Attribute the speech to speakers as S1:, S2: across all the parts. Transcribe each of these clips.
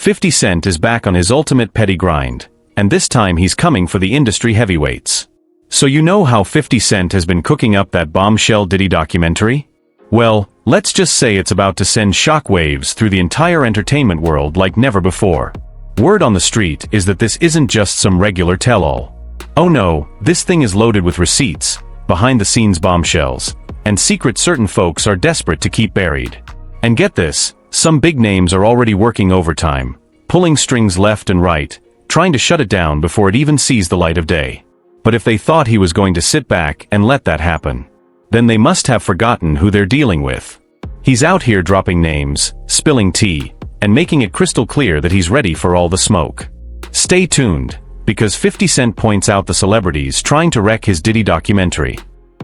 S1: 50 Cent is back on his ultimate petty grind, and this time he's coming for the industry heavyweights. So you know how 50 Cent has been cooking up that bombshell Diddy documentary? Well, let's just say it's about to send shockwaves through the entire entertainment world like never before. Word on the street is that this isn't just some regular tell-all. Oh no, this thing is loaded with receipts, behind-the-scenes bombshells, and secrets certain folks are desperate to keep buried. And get this, some big names are already working overtime, pulling strings left and right, trying to shut it down before it even sees the light of day. But if they thought he was going to sit back and let that happen, then they must have forgotten who they're dealing with. He's out here dropping names, spilling tea, and making it crystal clear that he's ready for all the smoke. Stay tuned, because 50 Cent points out the celebrities trying to wreck his Diddy documentary.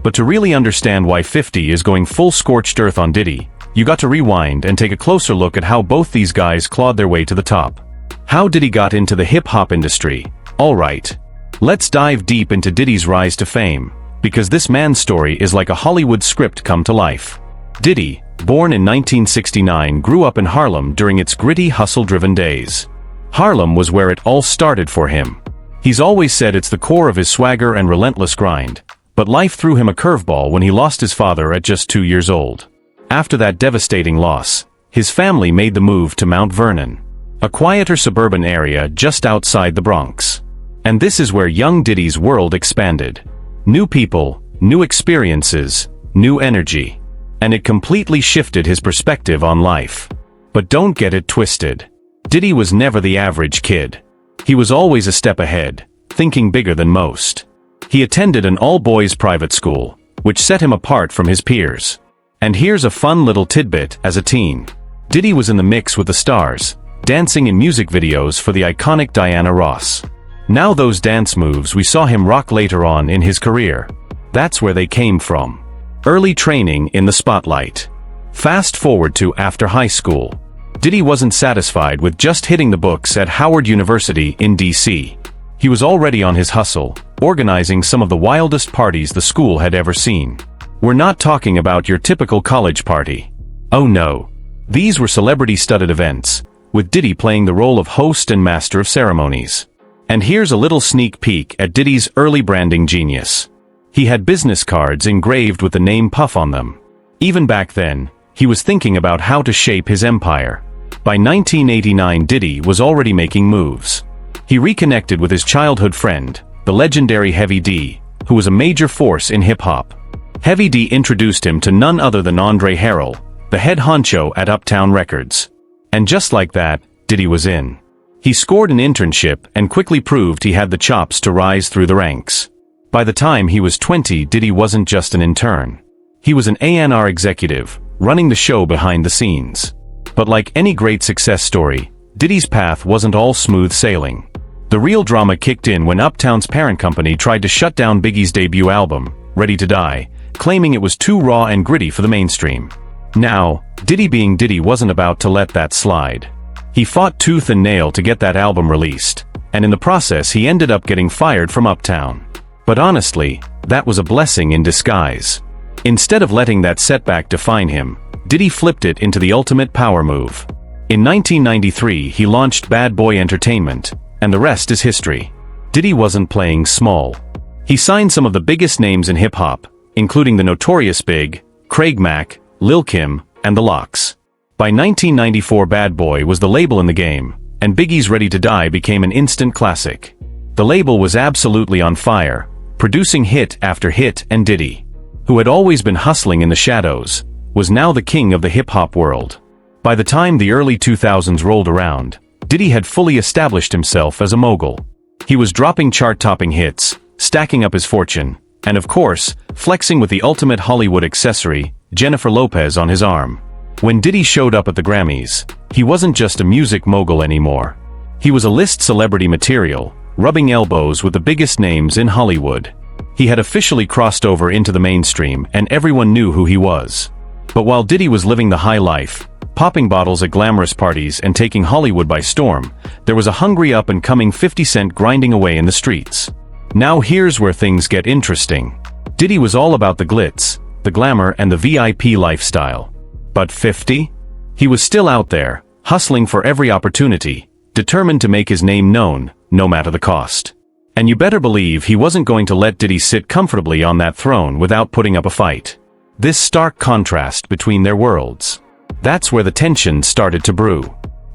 S1: But to really understand why 50 is going full scorched earth on Diddy, you got to rewind and take a closer look at how both these guys clawed their way to the top. How Diddy got into the hip-hop industry. Alright. Let's dive deep into Diddy's rise to fame, because this man's story is like a Hollywood script come to life. Diddy, born in 1969, grew up in Harlem during its gritty, hustle-driven days. Harlem was where it all started for him. He's always said it's the core of his swagger and relentless grind, but life threw him a curveball when he lost his father at just 2 years old. After that devastating loss, his family made the move to Mount Vernon, a quieter suburban area just outside the Bronx. And this is where young Diddy's world expanded. New people, new experiences, new energy. And it completely shifted his perspective on life. But don't get it twisted. Diddy was never the average kid. He was always a step ahead, thinking bigger than most. He attended an all-boys private school, which set him apart from his peers. And here's a fun little tidbit as a teen. Diddy was in the mix with the stars, dancing in music videos for the iconic Diana Ross. Now those dance moves we saw him rock later on in his career, that's where they came from. Early training in the spotlight. Fast forward to after high school. Diddy wasn't satisfied with just hitting the books at Howard University in D.C. He was already on his hustle, organizing some of the wildest parties the school had ever seen. We're not talking about your typical college party. Oh no. These were celebrity-studded events, with Diddy playing the role of host and master of ceremonies. And here's a little sneak peek at Diddy's early branding genius. He had business cards engraved with the name Puff on them. Even back then, he was thinking about how to shape his empire. By 1989, Diddy was already making moves. He reconnected with his childhood friend, the legendary Heavy D, who was a major force in hip-hop. Heavy D introduced him to none other than Andre Harrell, the head honcho at Uptown Records. And just like that, Diddy was in. He scored an internship and quickly proved he had the chops to rise through the ranks. By the time he was 20, Diddy wasn't just an intern. He was an A&R executive, running the show behind the scenes. But like any great success story, Diddy's path wasn't all smooth sailing. The real drama kicked in when Uptown's parent company tried to shut down Biggie's debut album, Ready to Die, claiming it was too raw and gritty for the mainstream. Now, Diddy being Diddy wasn't about to let that slide. He fought tooth and nail to get that album released, and in the process he ended up getting fired from Uptown. But honestly, that was a blessing in disguise. Instead of letting that setback define him, Diddy flipped it into the ultimate power move. In 1993 he launched Bad Boy Entertainment, and the rest is history. Diddy wasn't playing small. He signed some of the biggest names in hip-hop, including the Notorious Big, Craig Mack, Lil' Kim, and The Lox. By 1994 Bad Boy was the label in the game, and Biggie's Ready to Die became an instant classic. The label was absolutely on fire, producing hit after hit, and Diddy, who had always been hustling in the shadows, was now the king of the hip-hop world. By the time the early 2000s rolled around, Diddy had fully established himself as a mogul. He was dropping chart-topping hits, stacking up his fortune, and of course, flexing with the ultimate Hollywood accessory, Jennifer Lopez on his arm. When Diddy showed up at the Grammys, he wasn't just a music mogul anymore. He was a list celebrity material, rubbing elbows with the biggest names in Hollywood. He had officially crossed over into the mainstream and everyone knew who he was. But while Diddy was living the high life, popping bottles at glamorous parties and taking Hollywood by storm, there was a hungry up-and-coming 50 Cent grinding away in the streets. Now here's where things get interesting. Diddy was all about the glitz, the glamour and the VIP lifestyle. But 50? He was still out there, hustling for every opportunity, determined to make his name known, no matter the cost. And you better believe he wasn't going to let Diddy sit comfortably on that throne without putting up a fight. This stark contrast between their worlds. That's where the tension started to brew.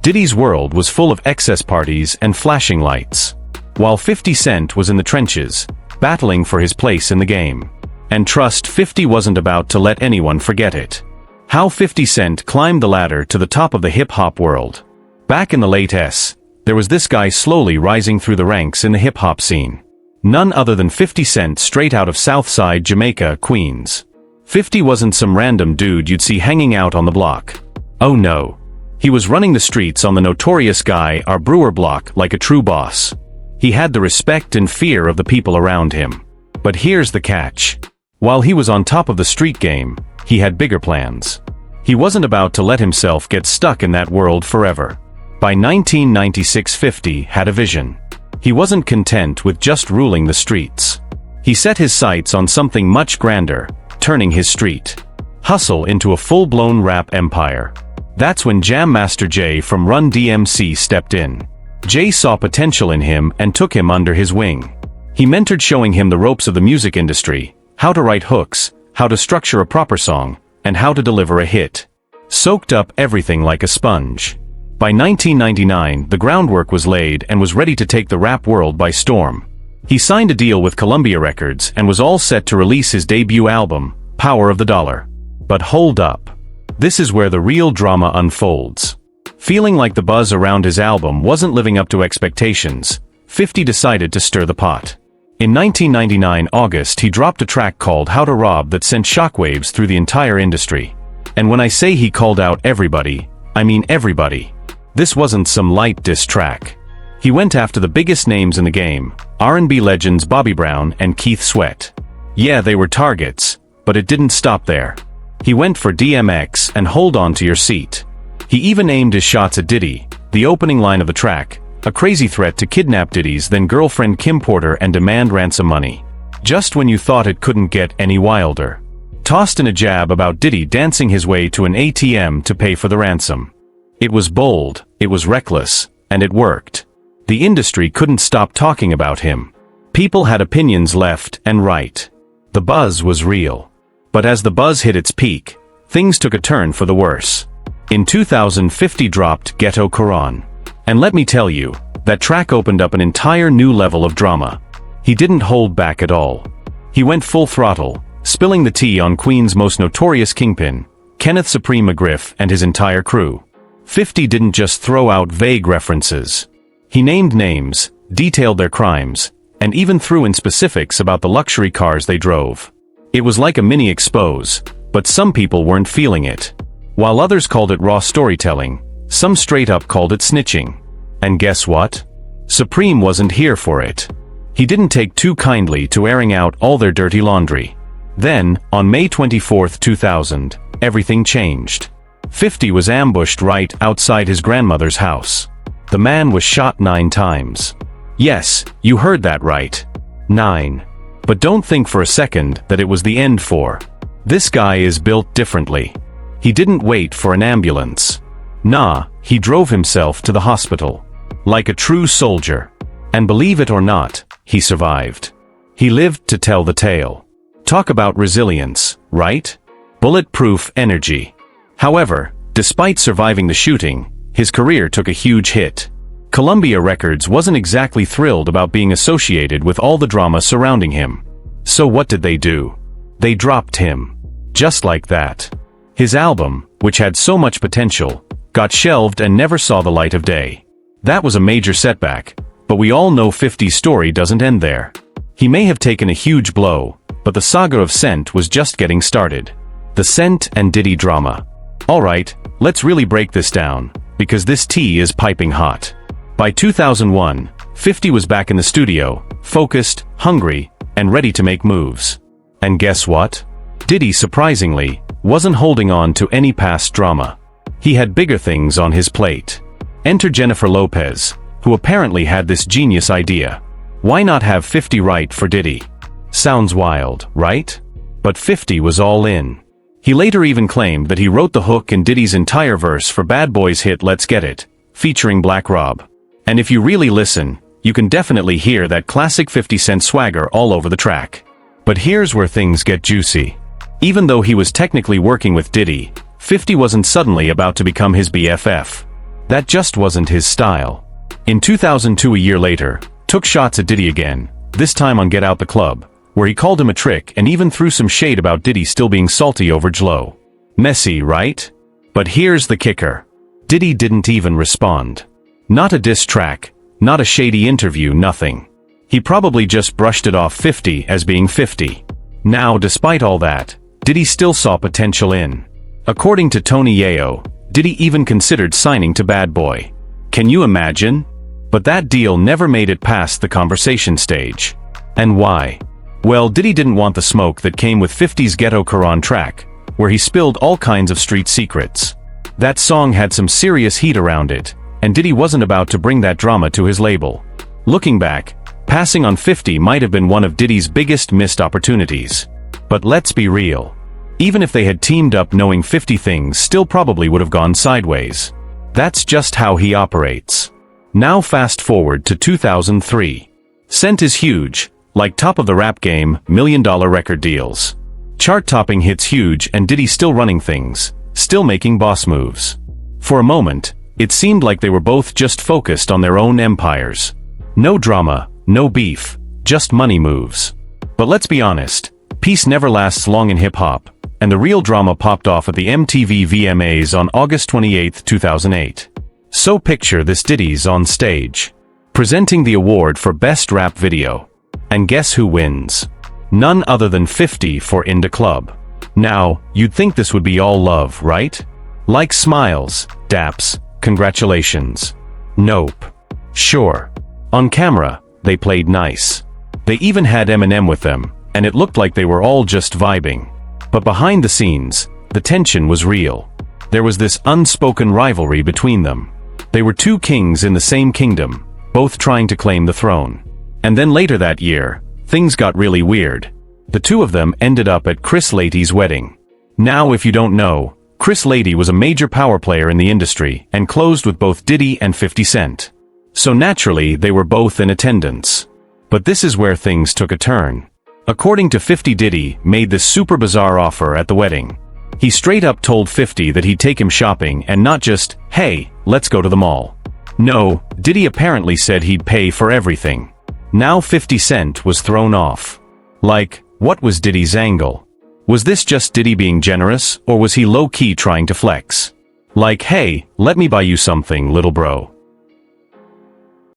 S1: Diddy's world was full of excess parties and flashing lights, while 50 Cent was in the trenches, battling for his place in the game. And trust, 50 wasn't about to let anyone forget it. How 50 Cent climbed the ladder to the top of the hip-hop world. Back in the late S, there was this guy slowly rising through the ranks in the hip-hop scene. None other than 50 Cent, straight out of Southside Jamaica, Queens. 50 wasn't some random dude you'd see hanging out on the block. Oh no. He was running the streets on the notorious Guy R. Brewer block like a true boss. He had the respect and fear of the people around him. But here's the catch. While he was on top of the street game, he had bigger plans. He wasn't about to let himself get stuck in that world forever. By 1996, 50 had a vision. He wasn't content with just ruling the streets. He set his sights on something much grander, turning his street hustle into a full-blown rap empire. That's when Jam Master Jay from Run DMC stepped in. Jay saw potential in him and took him under his wing. He mentored, showing him the ropes of the music industry, how to write hooks, how to structure a proper song, and how to deliver a hit. Soaked up everything like a sponge. By 1999, the groundwork was laid and was ready to take the rap world by storm. He signed a deal with Columbia Records and was all set to release his debut album, Power of the Dollar. But hold up. This is where the real drama unfolds. Feeling like the buzz around his album wasn't living up to expectations, 50 decided to stir the pot. In 1999 August, he dropped a track called How to Rob that sent shockwaves through the entire industry. And when I say he called out everybody, I mean everybody. This wasn't some light diss track. He went after the biggest names in the game, R&B legends Bobby Brown and Keith Sweat. Yeah, they were targets, but it didn't stop there. He went for DMX and Hold On to Your Seat. He even aimed his shots at Diddy, the opening line of the track, a crazy threat to kidnap Diddy's then girlfriend Kim Porter and demand ransom money. Just when you thought it couldn't get any wilder. Tossed in a jab about Diddy dancing his way to an ATM to pay for the ransom. It was bold, it was reckless, and it worked. The industry couldn't stop talking about him. People had opinions left and right. The buzz was real. But as the buzz hit its peak, things took a turn for the worse. In 2000, 50 dropped Ghetto Quran. And let me tell you, that track opened up an entire new level of drama. He didn't hold back at all. He went full throttle, spilling the tea on Queen's most notorious kingpin, Kenneth Supreme McGriff, and his entire crew. 50 didn't just throw out vague references. He named names, detailed their crimes, and even threw in specifics about the luxury cars they drove. It was like a mini expose, but some people weren't feeling it. While others called it raw storytelling, some straight up called it snitching. And guess what? Supreme wasn't here for it. He didn't take too kindly to airing out all their dirty laundry. Then, on May 24, 2000, everything changed. 50 was ambushed right outside his grandmother's house. The man was shot 9 times. Yes, you heard that right. 9. But don't think for a second that it was the end for. This guy is built differently. He didn't wait for an ambulance. Nah, he drove himself to the hospital. Like a true soldier. And believe it or not, he survived. He lived to tell the tale. Talk about resilience, right? Bulletproof energy. However, despite surviving the shooting, his career took a huge hit. Columbia Records wasn't exactly thrilled about being associated with all the drama surrounding him. So what did they do? They dropped him. Just like that. His album, which had so much potential, got shelved and never saw the light of day. That was a major setback, but we all know 50's story doesn't end there. He may have taken a huge blow, but the saga of Cent was just getting started. The Cent and Diddy drama. Alright, let's really break this down, because this tea is piping hot. By 2001, 50 was back in the studio, focused, hungry, and ready to make moves. And guess what? Diddy, surprisingly, wasn't holding on to any past drama. He had bigger things on his plate. Enter Jennifer Lopez, who apparently had this genius idea. Why not have 50 write for Diddy? Sounds wild, right? But 50 was all in. He later even claimed that he wrote the hook and Diddy's entire verse for Bad Boy's hit Let's Get It, featuring Black Rob. And if you really listen, you can definitely hear that classic 50 Cent swagger all over the track. But here's where things get juicy. Even though he was technically working with Diddy, 50 wasn't suddenly about to become his BFF. That just wasn't his style. In 2002, a year later, took shots at Diddy again, this time on Get Out the Club, where he called him a trick and even threw some shade about Diddy still being salty over Jlo. Messy, right? But here's the kicker. Diddy didn't even respond. Not a diss track, not a shady interview, nothing. He probably just brushed it off 50 as being 50. Now, despite all that, Diddy still saw potential in. According to Tony Yayo, Diddy even considered signing to Bad Boy. Can you imagine? But that deal never made it past the conversation stage. And why? Well, Diddy didn't want the smoke that came with 50's Ghetto Quran track, where he spilled all kinds of street secrets. That song had some serious heat around it, and Diddy wasn't about to bring that drama to his label. Looking back, passing on 50 might have been one of Diddy's biggest missed opportunities. But let's be real. Even if they had teamed up, knowing 50, things still probably would have gone sideways. That's just how he operates. Now fast forward to 2003. Cent is huge, like top of the rap game, $1 million record deals. Chart-topping hits huge, and Diddy still running things, still making boss moves. For a moment, it seemed like they were both just focused on their own empires. No drama, no beef, just money moves. But let's be honest, peace never lasts long in hip-hop, and the real drama popped off at the MTV VMAs on August 28, 2008. So picture this: Diddy's on stage, presenting the award for Best Rap Video. And guess who wins? None other than 50 for In Da Club. Now, you'd think this would be all love, right? Like smiles, daps, congratulations. Nope. Sure. On camera, they played nice. They even had Eminem with them, and it looked like they were all just vibing. But behind the scenes, the tension was real. There was this unspoken rivalry between them. They were two kings in the same kingdom, both trying to claim the throne. And then later that year, things got really weird. The two of them ended up at Chris Lady's wedding. Now, if you don't know, Chris Lady was a major power player in the industry and closed with both Diddy and 50 Cent. So naturally, they were both in attendance. But this is where things took a turn. According to 50, Diddy made this super bizarre offer at the wedding. He straight up told 50 that he'd take him shopping, and not just, hey, let's go to the mall. No, Diddy apparently said he'd pay for everything. Now 50 Cent was thrown off. Like, what was Diddy's angle? Was this just Diddy being generous, or was he low-key trying to flex? Like, hey, let me buy you something, little bro.